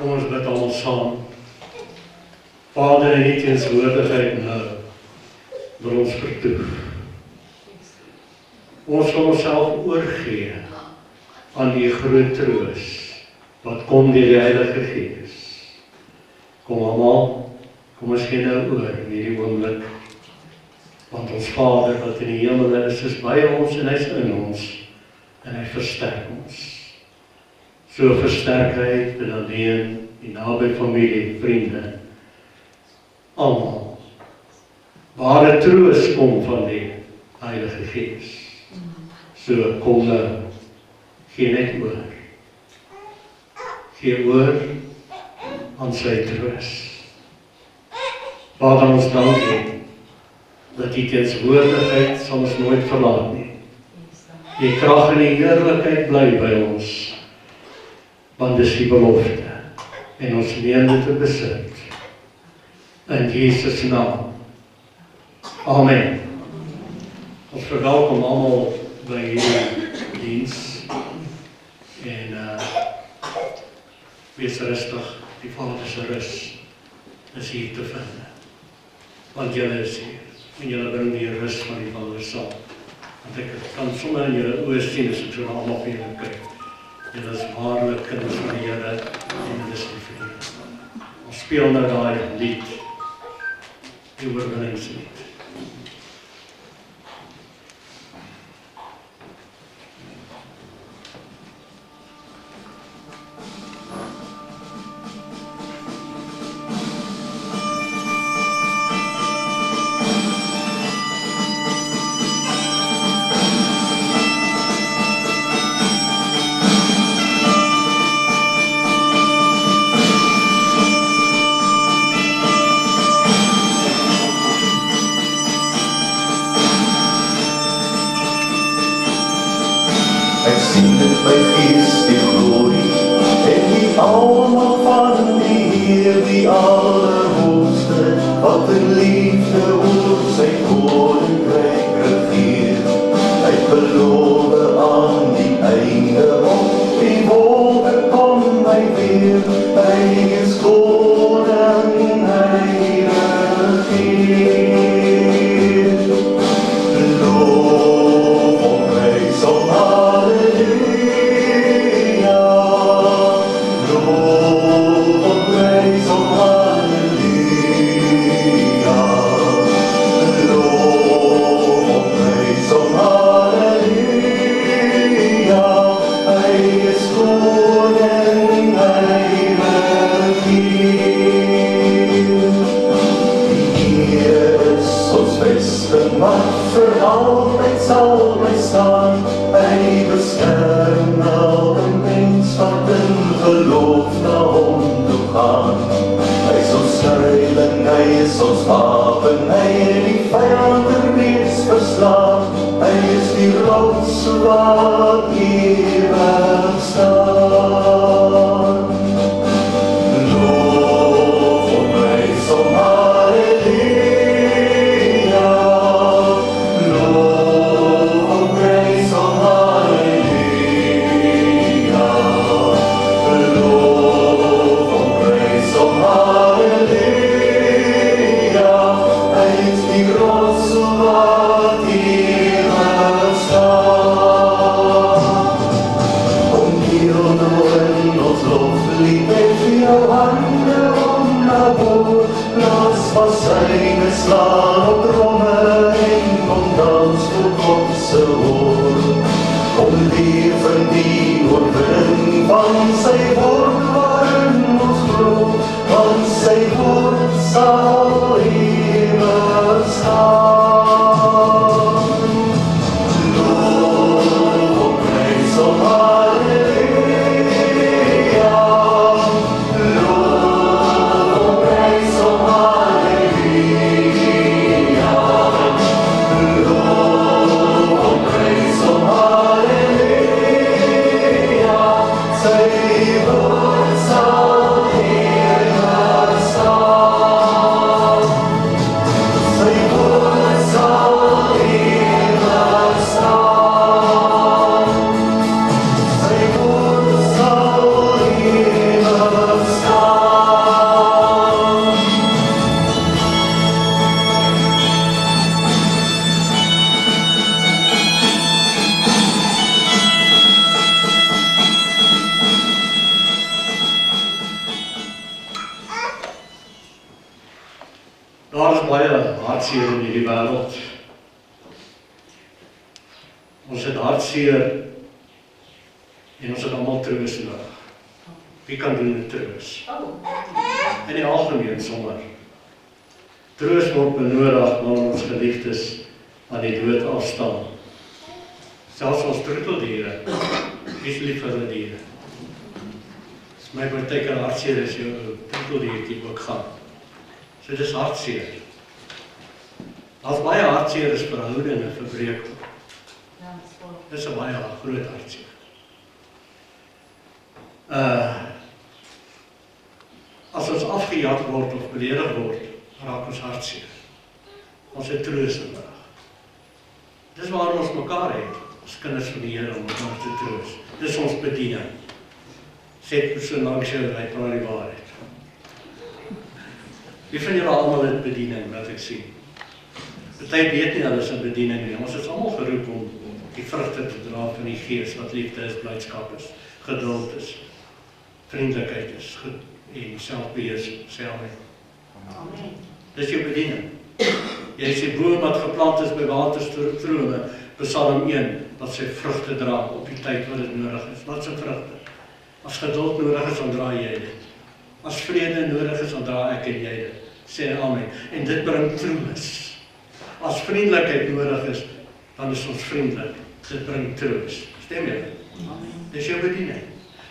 Kom ons bid almal saam. Vader, in die teenwoordigheid nou, wil ons vertoef. Ons wil onsself oorgee aan die groot troos, wat kom deur die Heilige Gees. Kom almal, kom ons gee nou oor in hierdie oomblik, want ons Vader wat in die hemel is by ons en hy is in ons, en hy versterk ons. So versterk hy dit alleen, die naby familie, vriende, almal. Ware troos kom van die Heilige Gees. So kom nou, gee net oor. Gee oor aan sy troos. Vader, ons dankie dat die teenwoordigheid sal ons nooit verlaat nie. Die krag en die heerlikheid bly by ons, want dis die belofte, en ons neem dit te besit. In Jesus naam. Amen. Ons verwelkom almal by hierdie diens, en wees rustig, die Vader se rus is hier te vind, want julle is hier, en julle bring die rus van die Vader saam, want ek kan sommer in julle oë sien, as ek so allemaal op julle kyk, julle is waarlik kinders van die Here, en julle is lief vir die Here. Ons speel nou daai lied, die oorwinningslied. Daar is baie hartseer in hierdie wêreld. Ons het hartseer en ons het almal troos nodig. Wie kan doen met troos? In die algemeen sommer. Troos word benodig wanneer ons geliefdes aan die dood afstaan. Selfs ons troeteldiere, wie is lief vir hulle diere? Dis my partykeer hartseer as jou troeteldiertjie ook gaan. So dis hartseer. As baie hartseer is verhoudinge verbreek. Dis 'n baie groot hartseer. As ons afgejag word of beledig word, raak ons hartseer. Ons het troos nodig. Dis waarom ons mekaar het, as kinders van die Here, om mekaar te troos. Dis ons bediening. Sê persoon langs jou, hy praat die waarheid. Wie van julle almal het bediening, wat ek sien? Party weet nie hulle is 'n bediening nie. Ons is almal geroep om die vrugte te dra van die Gees, wat liefde is, blydskap is, geduld is, vriendelikheid is, goed en selfbeheersing, Amen. Dis jou bediening. Jy is die boom wat geplant is by waterstrome, Psalm 1, wat sy vrugte dra op die tyd wat dit nodig is. Wat se vrugte? As geduld nodig is, dan dra jy dit. As vrede nodig is, dan dra ek en jy dit. Sê amen. En dit bring troos. As vriendelikheid nodig is, dan is ons vriendelik. Dit bring troos. Stem jy? Dis jou bediening.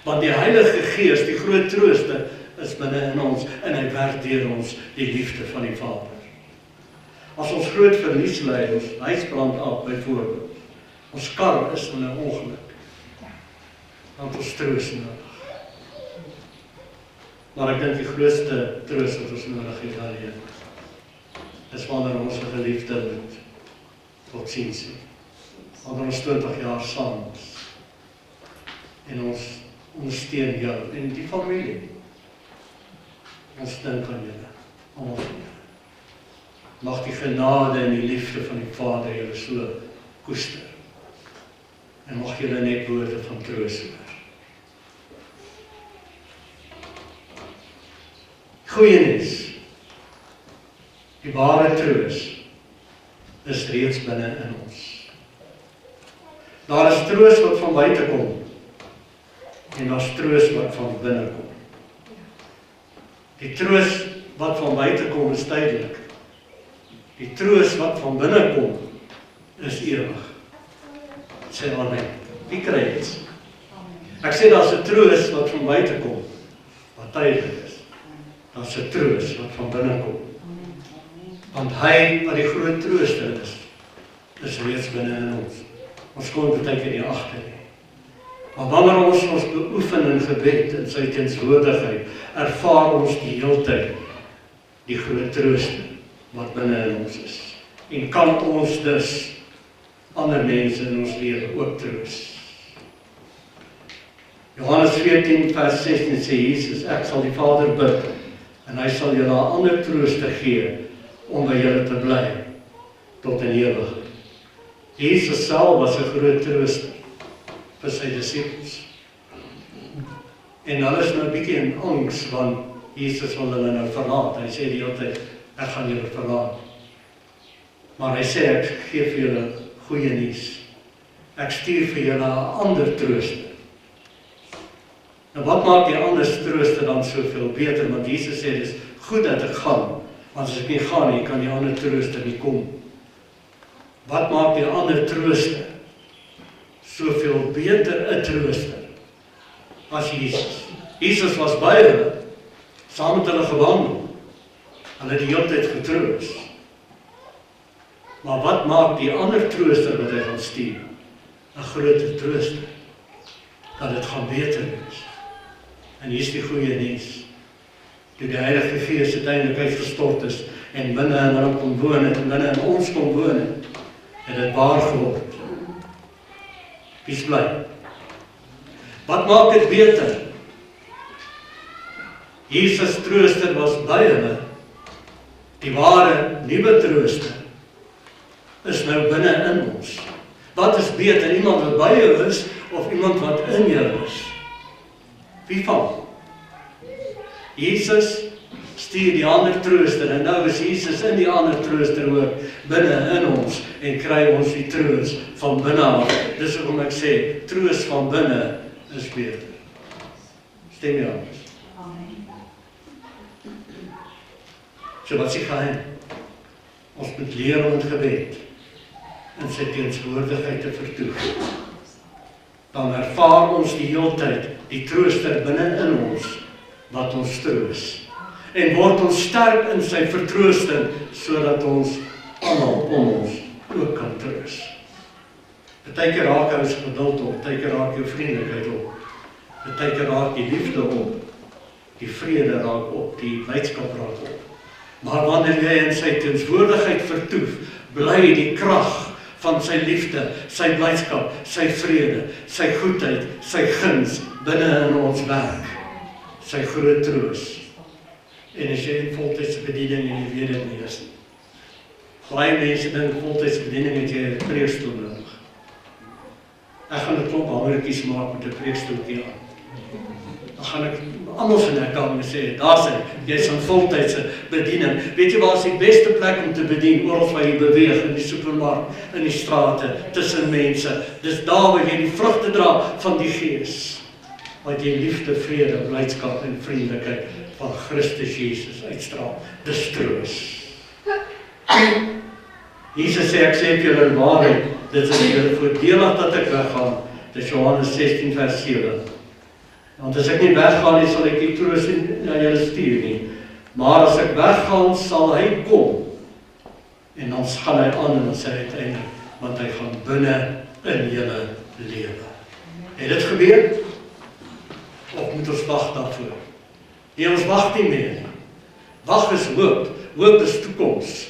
Want die Heilige Gees, die groot trooster, is binne in ons en hy werk deur ons die liefde van die Vader. As ons groot verlies ly, ons huis brand af byvoorbeeld, ons kar is in 'n ongeluk, dan het ons troos nodig. Maar ek dink die grootste troos wat ons nodig het daarin, is wanneer ons 'n geliefde moet tot sien sien. Wanneer ons 20 jaar saam is en ons ondersteun jou en die familie. Ons dink aan julle, almal van julle. Mag die genade en die liefde van die Vader julle so koester. En mag julle net woorde van troos hoor. Goeie nuus. Die ware troos is reeds binne in ons. Daar is troos wat van buite kom en daar is troos wat van binne kom. Die troos wat van buite kom is tydelik. Die troos wat van binne kom is ewig. Sê amen. Wie kry dit? Ek sê daar's 'n troos wat van buite kom, wat tydelik is. Daar's 'n troos wat van binne kom. Want hy wat die groot trooster is reeds binne in ons. Ons kon baie keer nie agter nie. Maar wanneer ons beoefen in gebed en sy teenwoordigheid, ervaar ons die hele tyd die groot trooster wat binne in ons is. En kan ons dus ander mense in ons lewe ook troos. Johannes 14 vers 16 sê Jesus, ek sal die Vader bid en hy sal julle 'n ander trooster gee om by julle te bly tot in ewigheid. Jesus self was 'n groot trooster vir sy disippels. En hulle is nou 'n bietjie in angs want Jesus wil hulle nou verlaat. Hy sê die hele tyd, ek gaan julle verlaat. Maar hy sê, ek gee vir julle goeie nuus. Ek stuur vir julle 'n ander trooster. Nou wat maak die ander trooster dan soveel beter? Want Jesus sê, dis goed dat ek gaan. Want as ek nie gaan nie, kan die ander trooster nie kom. Wat maak die ander trooster soveel beter 'n trooster as Jesus? Jesus was by hulle, saam met hulle gewandel. Hulle het die hele tyd getroos. Maar wat maak die ander trooster wat hy gaan stuur? 'n groter trooster. Dat dit gaan beter wees. En hier is die goeie nuus. Toe die Heilige Gees uiteindelik uitgestort is en binne in hulle kon woon het en binne in ons kon woon het dit waar geword. Wees bly. Wat maak dit beter? Jesus trooster was by hulle. Die ware nuwe trooster is nou binne in ons. Wat is beter? Iemand wat by jou is of iemand wat in jou is? Wie van? Jesus stuur die ander trooster, en nou is Jesus in die ander trooster ook, binne in ons, en kry ons die troos van binne af. Dis hoekom ek sê, troos van binne is beter. Stem jy aan? So wat is die geheim? Ons moet leer om het gebed in sy teenswoordigheid te vertoef. Dan ervaar ons die heeltyd die trooster binne in ons, wat ons troos. En word ons sterk in sy vertroosting, sodat ons almal om ons ook kan troos. Partykeer raak ons geduld op, partykeer raak jou vriendelikheid op, partykeer raak die liefde op, die vrede raak op, die blydskap raak op. Maar wanneer jy in sy teenswoordigheid vertoef, bly die krag van sy liefde, sy blydskap, sy vrede, sy goedheid, sy guns binne in ons werk, sy groot troos. En as jy in voltydse bediening en jy weet dit nie is nie. Baie mense dink voltydse bediening het jy 'n preekstoel nodig. Ek gaan 'n klomp hamertjies maak met 'n preekstoeltjie aan. Dan gaan ek almal van ek kan sê, daar sê, jy is 'n voltydse bediening. Weet jy waar is die beste plek om te bedien? Oral waar jy beweeg, in die supermark, in die strate, tussen mense. Dis daar waar jy die vrugte dra van die Gees. Wat jy liefde, vrede, blydskap en vriendelikheid van Christus Jesus uitstraal. Dis troos. Jesus sê, ek sê vir julle in waarheid, dit is julle voordelig dat ek weggaan. Dis Johannes 16 vers 7. Want as ek nie weggaan nie, sal ek die troos na julle stuur nie. Maar as ek weggaan, sal hy kom. En dan gaan hy aan en dan sê hy uiteindelik, want hy gaan binne in julle lewe. Het dit gebeur? Of moet ons wag daarvoor? Nee, ons wag nie meer nie. Wag is hoop. Hoop is toekoms.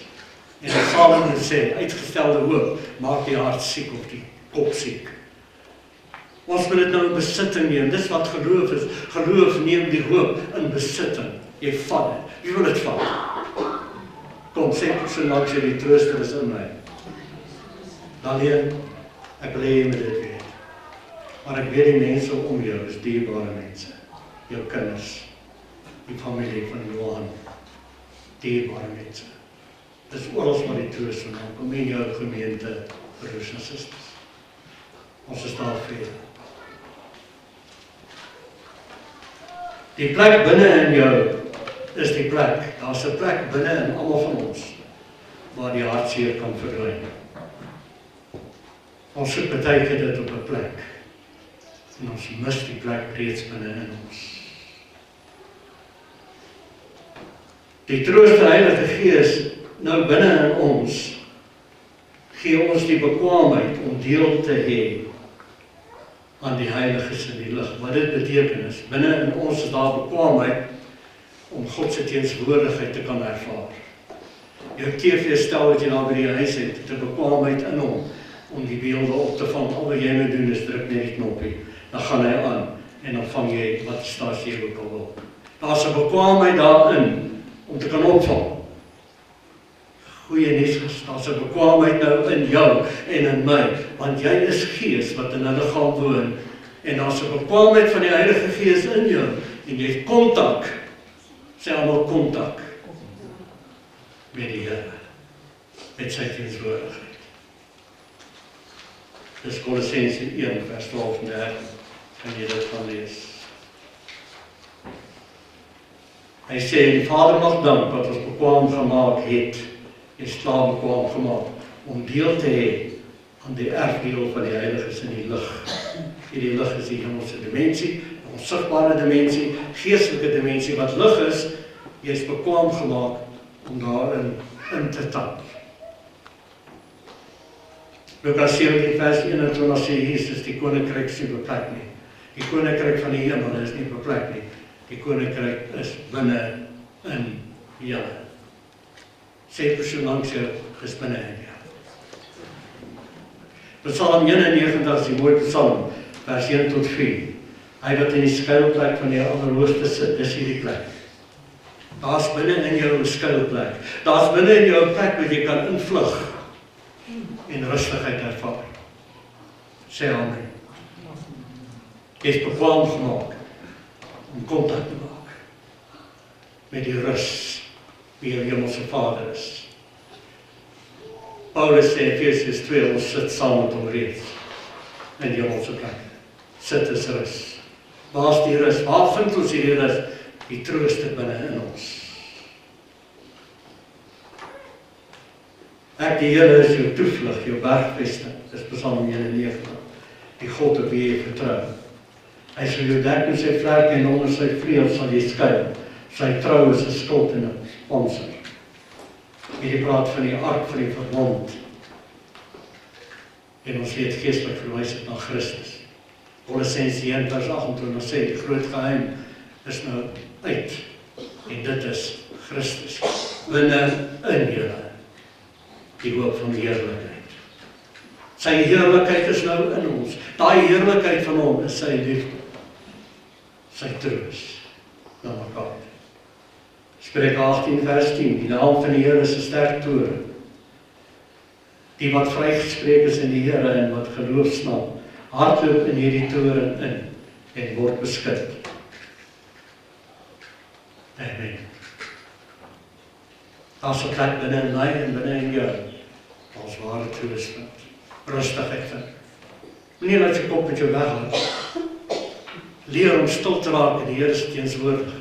En dan Salomo sê, uitgestelde hoop maak die hart siek of die kop siek. Ons moet dit nou in besitting neem. Dis wat geloof is. Geloof neem die hoop in besitting. Jy vat dit. Wie wil dit vat? Kom, sê so langs jy die trooster is in my. Dan ek wil hê jy moet dit weet. Maar ek weet die mense om jou is dierbare mense. Jou kinders, die familie van Johan, dierbare mense. Dis oral maar die troos van hom, kom in jou gemeente, broers en susters. Ons is daar vir jou. Die plek binne in jou is die plek. Daar's 'n plek binne in almal van ons, waar die hartseer kan verdwyn. Ons soek baie keer dit op 'n plek. En ons mis die plek reeds binne in ons. Die trooster Heilige Gees nou binne in ons, gee ons die bekwaamheid om deel te hê aan die Heiliges in die lig. Wat dit beteken is, binne in ons is daar bekwaamheid om God se teenswoordigheid te kan ervaar. Jou TV-stel wat jy daar by die huis het, het 'n bekwaamheid in hom om die beelde op te vang. Al wat jy moet doen is druk net die knoppie. Dan gaan hy aan en dan vang jy wat stasie jy ook al wil. Daar's 'n bekwaamheid daarin om te kan opvang. Goeie nuus, daar's 'n bekwaamheid nou in jou en in my, want jy is Gees wat in 'n liggaam woon en daar's 'n bekwaamheid van die Heilige Gees in jou en jy het kontak, sê almal kontak met die Here, met sy teenswoordigheid. Dis Kolossense 1 vers 12 en 13, kan jy dit gaan lees. Hy sê, die Vader mag dank wat ons bekwaam gemaak het, is klaar bekwaam gemaak, om deel te hê aan die erfdeel van die Heiliges in die lig. Die lig is die hemelse dimensie, die onsigbare dimensie, geestelike dimensie, wat lig is, jy is bekwaam gemaak om daarin in te tap. Lukas 17 vers 21 sê Jesus, die koninkryk is nie beplek nie. Die koninkryk van die hemel is nie beplek nie. Die koninkryk is binne in julle. Sê persoon langs jou, is binne in jou. Psalm 91 is die mooi psalm, vers 1 tot 4. Hy wat in die skuilplek van die Allerhoogste sit, dis hierdie plek. Daar's binne in jou 'n skuilplek. Daar's binne in jou 'n plek waar jy kan invlug en rustigheid ervaar. Sê amen. Jy is bekwaam gemaak om kontak te maak. met die rus wie jou hemelse Vader is. Paulus sê in Efesiërs 2, ons sit saam met hom reeds in die hemelse plek. Sit is rus. Waar is die rus? Waar vind ons die rus? Die trooster binne in ons. Ek, die Here, is jou toevlug, jou bergvesting. Dis Psalm 91. Die God op wie jy vertrou. Hy sal jou dek met sy vlerke en onder sy vleuel sal jy skuil. Sy trou is 'n skild en 'n panser. Hierdie praat van die ark van die verbond. En ons weet geestelik verwys dit na Christus. Kolossense 1 vers 28 sê die groot geheim is nou uit. En dit is Christus. Binne in julle. Die hoop van die heerlikheid. Sy heerlikheid is nou in ons. Daai heerlikheid van hom is sy liefde. Sy troos na mekaar. Spreuke 18 vers 10. Die naam van die Here is 'n sterk toren. Die wat vrygespreek is in die Here en wat geloof snap, hardloop in hierdie toren in en word beskud. Amen. Daar's 'n plek binne in my en binne in jou. Als ware troos vind. Rustigheid vind. Moenie laat jy kop met jou weghaal. Leer om stil te raak in die Here se teenwoordigheid.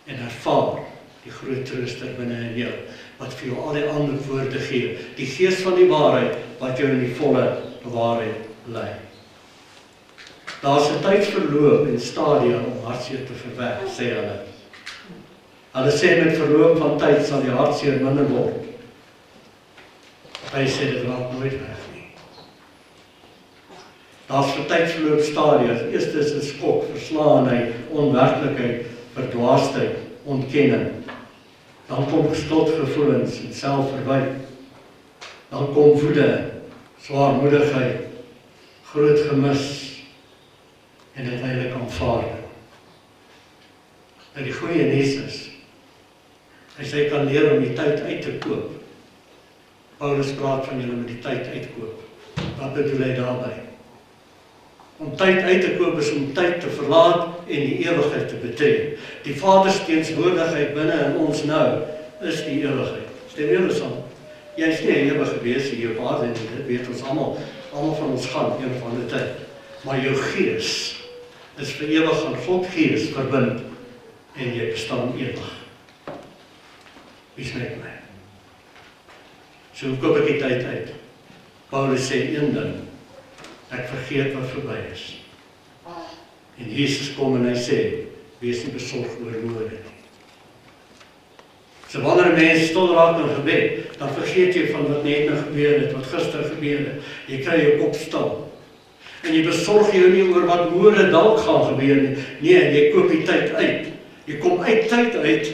En ervaar die groot trooster binne in jou, wat vir jou al die antwoorde gee. Die gees van die waarheid, wat jou in die volle waarheid lei. Daar's 'n tydsverloop en stadia om hartseer te verwek, sê hulle. Hulle sê met verloop van tyd sal die hartseer minder word. Hy sê dit raak nooit weg nie. Daar's vir tydsverloop stadia. Eerste is 'n skok, verslaanheid, onwerklikheid, verdwaasheid, ontkenning. Dan kom skuldgevoelens en selfverwyt. Dan kom woede, swaarmoedigheid, groot gemis en uiteindelik aanvaarding. Nou die goeie nuus is, hy sê jy kan leer om die tyd uit te koop. Paulus praat van julle met die tyd uitkoop. Wat bedoel hy daarby? Om tyd uit te koop is om tyd te verlaat en die ewigheid te betree. Die Vader se teenwoordigheid binne in ons nou is die ewigheid. Stem julle saam? Jy is nie 'n ewige wese hier op aarde nie, dit weet ons almal. Almal van ons gaan een van die tyd. Maar jou gees is vir ewig aan God gees verbind en jy bestaan ewig. Wie sê my? So koop ek die tyd uit. Paulus sê een ding, ek vergeet wat verby is. En Jesus kom en hy sê, wees nie besorg oor môre nie. So wanneer 'n mens stil raak in gebed, dan vergeet jy van wat net nou gebeur het, wat gister gebeur het. Jy kry jou kop stil. En jy besorg jou nie oor wat môre dalk gaan gebeur nie. Nee, jy koop die tyd uit. Jy kom uit tyd uit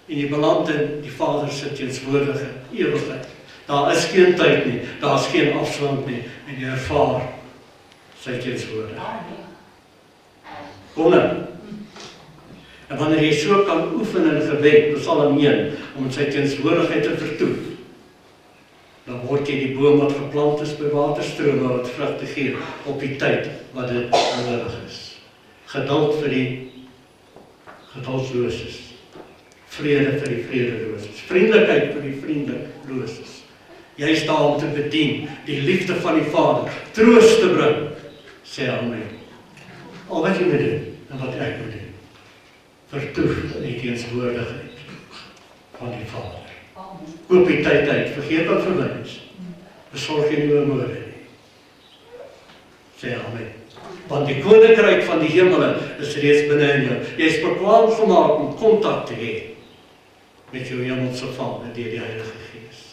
en jy beland in die Vader se teenwoordigheid, ewigheid. Daar is geen tyd nie, daar is geen afstand nie, en jy ervaar sy teenwoordigheid. Kom nou. En wanneer jy so kan oefen in gebed, Psalm 1, om sy teenwoordigheid te vertoef, dan word jy die boom wat geplant is by waterstrome wat vrugte gee op die tyd wat dit nodig is. Geduld vir die geduldloses. Vrede vir die vredeloses. Vriendelikheid vir die vriendeloses. Jy is daar om te bedien, die liefde van die Vader, troos te bring, sê Amen. Al wat jy moet doen, en wat ek moet doen, vertoef in die teenwoordigheid van die Vader. Koop die tyd uit, vergeet wat verby is. Besorg jy nie oor môre nie. Sê Amen. Want die koninkryk van die hemele is reeds binne in jou. Jy is bekwaam gemaak om kontak te hê met jou hemelse Vader deur die Heilige Gees.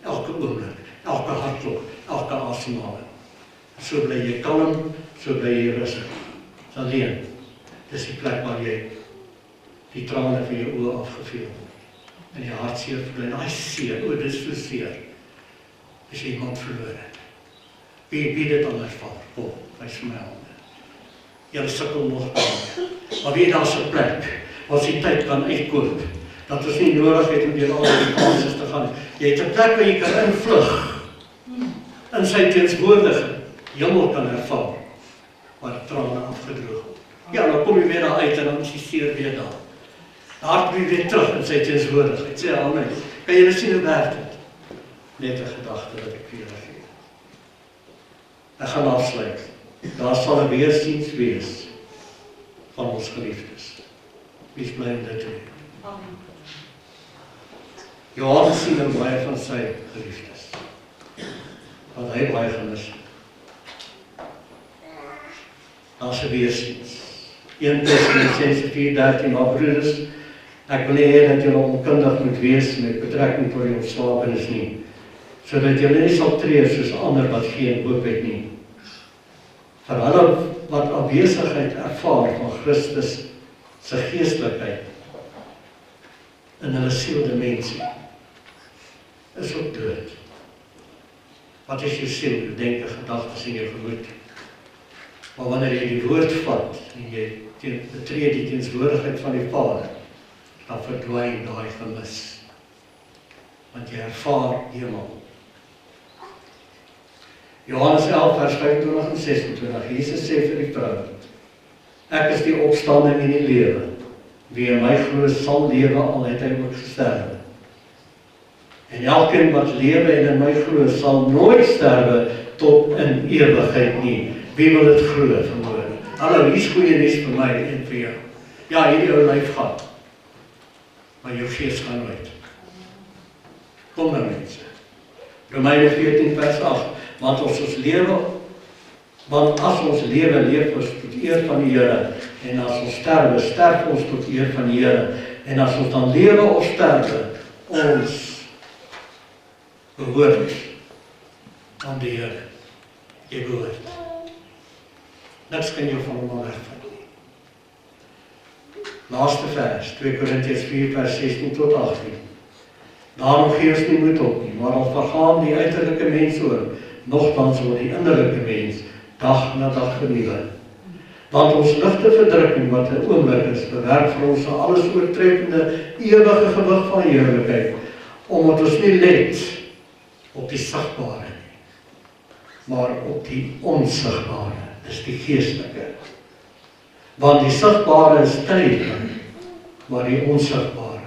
Elke oomblik, elke hartklop, elke asemhaling. So bly jy kalm, so bly jy rustig. Alleen, dis die plek waar jy die trane van jou oë afgeveel en die hartseer verdwyn. Daai seer, o, dis so seer. As jy iemand verloor het. Wie dit al ervaar? Kom, wys vir my hande. Jy sukkel nog daarmee. Maar wie daar's 'n plek waar jy tyd kan uitkoop, dat ons nie nodig het om deur al die fases te gaan. Jy het 'n plek waar jy kan invlug in sy teenwoordigheid. Hemel kan ervaar waar trane afgedroog word. Ja, dan kom jy weer daar uit en dan is die seer weer daar. Daar kom jy weer terug in sy teenwoordigheid. Sê amen. Kan jy sien hoe werk dit? Net 'n gedagte wat ek vir julle gee. Ek gaan afsluit. Daar sal 'n weersiens wees van ons geliefdes. Wees bly om dit te doen. Amen. Johannes sien baie van sy geliefdes. Wat hy baie gemis het. Daar's 'n weersiens. 1 Tessalonisense 4:13, maar broeders, ek wil nie hê dat julle onkundig moet wees met betrekking tot die ontslapenis nie, sodat julle nie sal tree soos ander wat geen hoop het nie. Vir hulle wat afwesigheid ervaar van Christus se geestelikheid in hulle sieldimensie, is ook dood. Wat is jou siel, jou denke, gedagtes en jou gemoed? Maar wanneer jy die woord vat en jy betree die teenswoordigheid van die Vader, dan verdwyn daai gemis. Want jy ervaar hemel. Johannes 11 vers 25 en 26. Jesus sê vir die vrou: Ek is die opstanding en die lewe. Wie in my glo sal lewe al het hy ook gesterwe. En elkeen wat lewe en in my glo sal nooit sterwe tot in ewigheid nie. Wie wil dit glo vanmôre? Hallo, hier's goeie nuus vir my en vir jou. Ja, hierdie ou lyf gaan. Maar jou gees gaan nooit. Kom nou mense. Romeine 14 vers 8. Want as ons lewe, leef ons tot eer van die Here. En as ons sterwe, sterf ons tot eer van die Here. En as ons dan lewe of sterwe, ons behoort aan die Here. Jy behoort. Niks kan jou van hom wegvat nie. Laaste vers, 2 Korintiërs 4 vers 16 tot 18. Daarom gee ons nie moed op nie, maar al vergaan die uiterlike mens ook, nogtans word die innerlike mens dag na dag vernuwe. Want ons ligte verdrukking wat 'n oomblik is, bewerk vir ons 'n alles oortreffende ewige gewig van heerlikheid, omdat ons nie let op die sigbare nie, maar op die onsigbare, dis die geestelike. Want die sigbare is tydelik, maar die onsigbare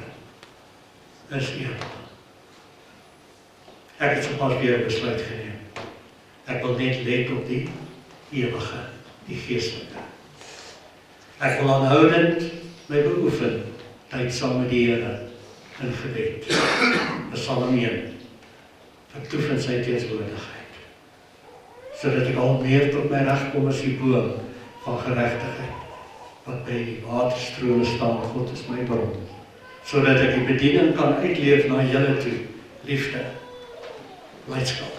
is ewig. Ek het sopas weer 'n besluit geneem. Ek wil net let op die ewige, die geestelike. Ek wil aanhoudend my beoefen, tyd saam met die Here in gebed. Psalm 1, vertoef in sy teenswoordigheid, sodat ek al meer tot my reg kom as die boom van geregtigheid, wat by die waterstrome staan. God is my bron, sodat ek die bediening kan uitleef na julle toe, liefde, blydskap,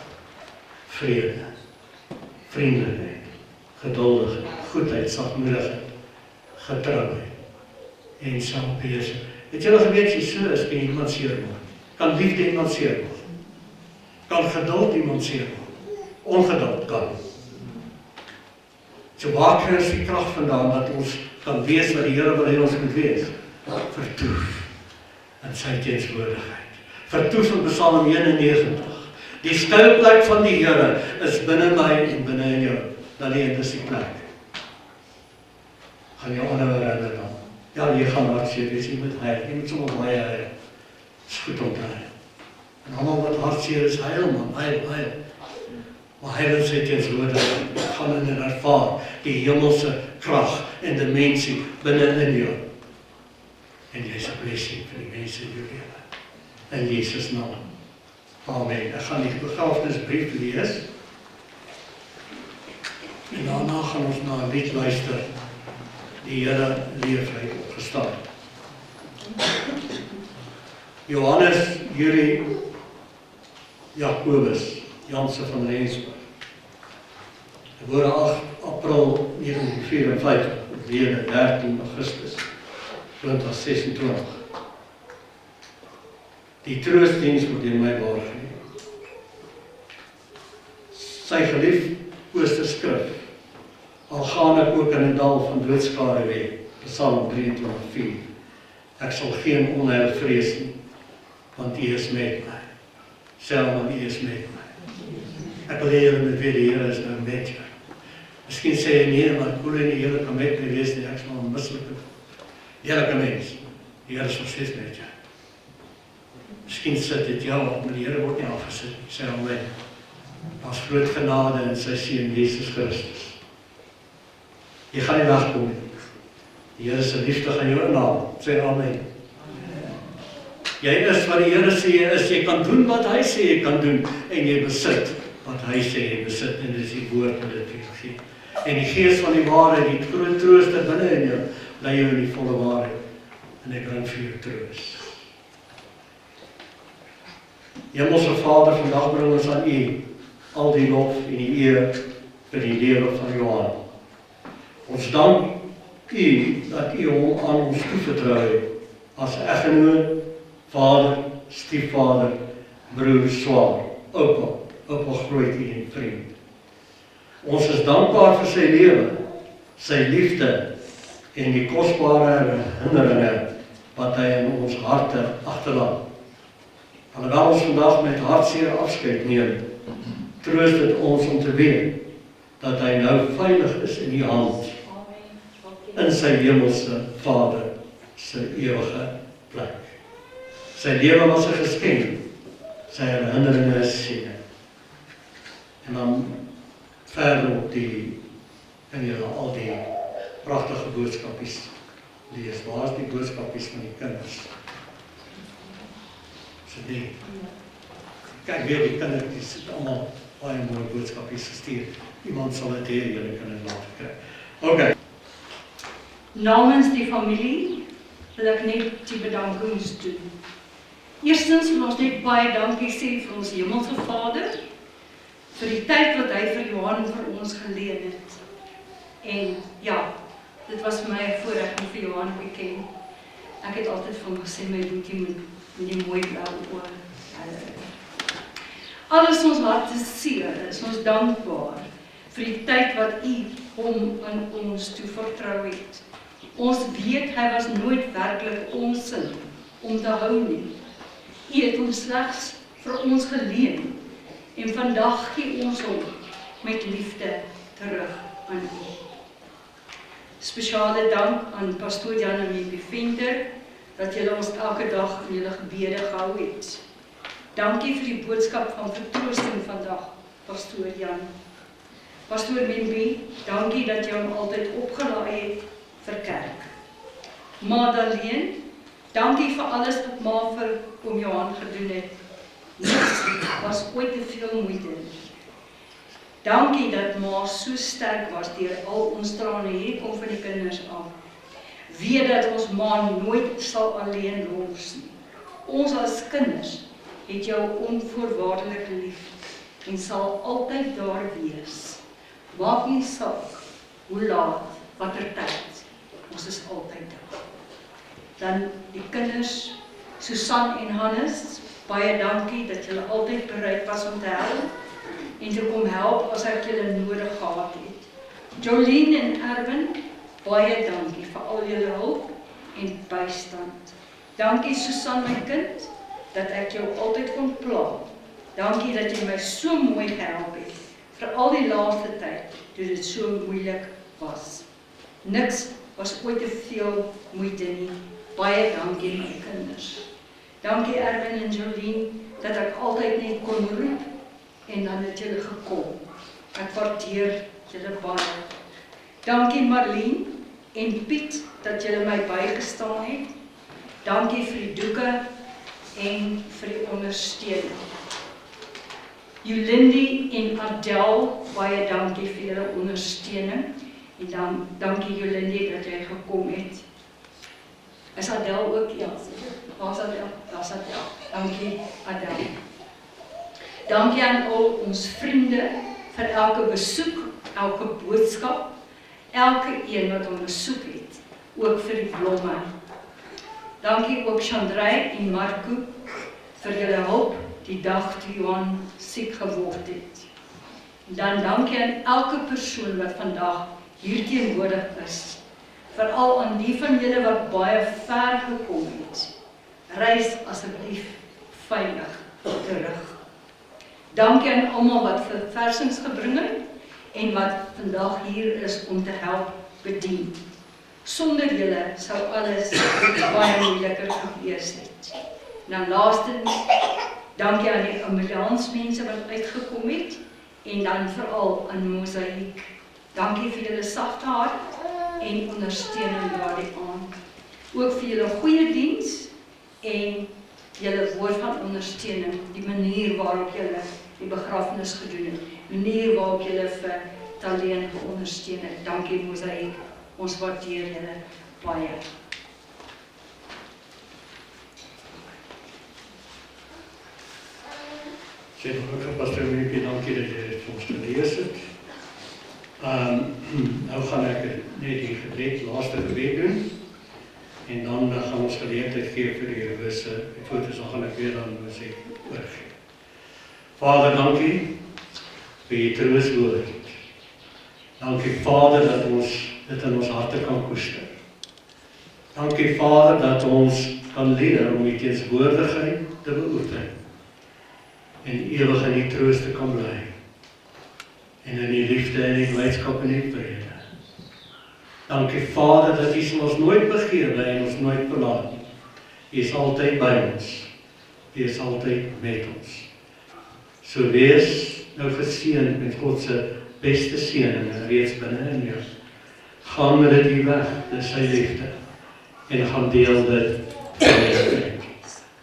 vrede, vriendelikheid, geduldigheid, goedheid, sagmoedigheid, getrouheid en selfbeheers. Het julle geweet, as jy so is, kan iemand seermaak? Kan liefde iemand seermaak? Kan geduld iemand seermaak? Ongeduld kan. So waar kry ons die krag vandaan dat ons kan wees wat die Here wil hê ons moet wees? Vertoef in sy teenswoordigheid. Vertoef in Psalm 91. Die skuilplek van die Here is binne my en binne in jou. Dan lê dit die plek. Gaan jou aanhou herinner dan. Ja, jy gaan hartseer wees, jy moet huil. Jy moet sommer baie huil. Dis goed om te huil. En almal wat hartseer is, huil man, huil. Maar huil in sy teenswoordigheid. Gaan in en ervaar die hemelse krag en dimensie binne in jou. En jy's 'n blessing vir die mense in jou lewe. In Jesus naam. Amen. Ek gaan die begrafnisbrief lees. En daarna gaan ons na 'n lied luister. Die Here leef, hy het opgestaan. Johannes, Julie, Jakobus, Janse van Rensburg. Gebore 8 April 1954, oorlede 13 Augustus 2026. Die troostdiens word deur my waargeneem. Sy geliefkoeste al gaan ek ook in 'n dal van doodskade wees, Psalm 23:4. Ek sal geen onheil vrees nie, want U is met my. Selma, U is met my. Ek wil hê julle moet weet, die Here is nou met jou. Miskien sê jy nee, maar ek voel nie die Here kan met my wees nie, ek is maar 'n mislukte, heerlike mens. Die Here is nog steeds met jou. Miskien sit dit jou op, maar die Here word nie afgesit nie, sê amen. Daar's groot genade in sy seun Jesus Christus. Jy gaan nie wegkom nie. Die Here se liefde gaan jou inhaal, sê amen. Jy is wat die Here sê jy is, jy kan doen wat hy sê jy kan doen, en jy besit wat hy sê jy besit, en dit is die woord wat dit vir jou gee. En die gees van die waarheid, die groot trooster binne in jou, lei jou in die volle waarheid, en hy bring vir jou troos. Hemelse Vader, vandag bring ons aan U al die lof en die eer vir die lewe van Johan. Ons dank U dat U hom aan ons toevertrou het as eggenoot, vader, stiefvader, broer, swaar, oupa grootjie en vriend. Ons is dankbaar vir sy lewe, sy liefde en die kosbare herinneringe wat hy in ons harte agterlaat. Alhoewel ons vandag met hartseer afskeid neem, troos dit ons om te weet dat hy nou veilig is in die hand, in sy hemelse Vader se ewige plek. Sy lewe was 'n geskenk, sy herinneringe is seën. En dan verder op die, en julle al die pragtige boodskapies lees. Waar is die boodskapies van die kinders? So die, kyk weer die kinders, het allemaal baie mooie boodskapies gestuur. Iemand sal het hê, julle kan het later kry. Ok. Namens die familie wil ek net die bedankings doen. Eerstens wil ons net baie dankie sê vir ons hemelse Vader, vir die tyd wat hy vir Johan vir ons geleen het. En ja, dit was vir my 'n voorreg om vir Johan te ken. Ek het altyd van hom gesê, my boetie met die mooi blou oë. Alles ons harte seer, is ons dankbaar vir die tyd wat U hom aan ons toe vertrou het. Ons weet hy was nooit werklik onsin om te hou nie. U het hom slegs vir ons geleen en vandag gee ons hom met liefde terug aan U. Spesiale dank aan pastoor Jan en die Venter dat julle ons elke dag in julle gebede gehou het. Dankie vir die boodskap van vertroosting vandag, pastoor Jan. Pastoor Membi, dankie dat jy hom altyd opgelaai het vir kerk. Madeleine, dankie vir alles wat ma vir oom Johan gedoen het. Niks was ooit te veel moeite nie. Dankie dat ma so sterk was deur al ons trane. Hier kom van die kinders af. Weet dat ons ma nooit sal alleen los nie. Ons as kinders het jou onvoorwaardelik lief en sal altyd daar wees. Maak nie saak hoe laat, watter tyd, ons is altyd daar. Dan die kinders, Susan en Hannes, baie dankie dat julle altyd bereid was om te help en te kom help as ek julle nodig gehad het. Jolien en Erwin, baie dankie vir al julle hulp en bystand. Dankie Susan my kind, dat ek jou altyd kon pla. Dankie dat jy my so mooi gehelp het, vir al die laaste tyd, toe dit so moeilik was. Niks was ooit te veel moeite nie. Baie dankie my kinders. Dankie Erwin en Jolien, dat ek altyd net kon roep, en dan het julle gekom. Ek waardeer julle baie. Dankie Marlene en Piet, dat julle my bygestaan het. Dankie vir die doeke en vir die ondersteuning. Jolindi en Adel, baie dankie vir julle ondersteuning. En dan dankie Jolindi dat jy gekom het. Is Adel ook? Ja, waar is Adel? Daar is Adel. Dankie Adel. Dankie aan al ons vriende vir elke besoek, elke boodskap, elke een wat ons besoek het, ook vir die blomme. Dankie ook Chandrey en Marco vir julle hulp die dag toe Johan siek geword het. Dan dankie aan elke persoon wat vandag hier teenwoordig is, veral aan die van julle wat baie ver gekom het. Reis asseblief veilig terug. Dankie aan almal wat verversings gebring het en wat vandag hier is om te help bedien. Sonder julle sou alles baie moeiliker gewees het. Nou laastens, dankie aan die ambulansmense wat uitgekom het en dan veral aan Mosaïek. Dankie vir julle sagte hart en ondersteuning daardie aand. Ook vir julle goeie diens en julle woord van ondersteuning, die manier waarop julle die begrafnis gedoen het, die manier waarop julle vir Taleen geondersteun het. Dankie Mosaïek, ons waardeer julle baie. Sê nog ook Pastor Miepie, dankie dat jy dit vir ons gelees het. Nou gaan ek net die gebed, laaste gebed doen. En dan gaan ons geleentheid gee vir die rewisse. En voorts dan gaan ek weer dan musiek oorgee. Vader, dankie vir die troostwoord. Dankie Vader dat ons dit in ons harte kan koester. Dankie Vader dat ons kan leer om die teenswoordigheid te beoefen. En ewig in die trooste kan bly. En in die liefde en die blydskap en die vrede. Dankie Vader dat U ons nooit begewe en ons nooit verlaat nie. U is altyd by ons. U is altyd met ons. So wees nou geseënd met God se beste seëning reeds binne in jou. Gaan met dit hier weg, dis sy liefde. En gaan deel dit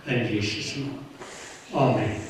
in Jesus naam. Amen.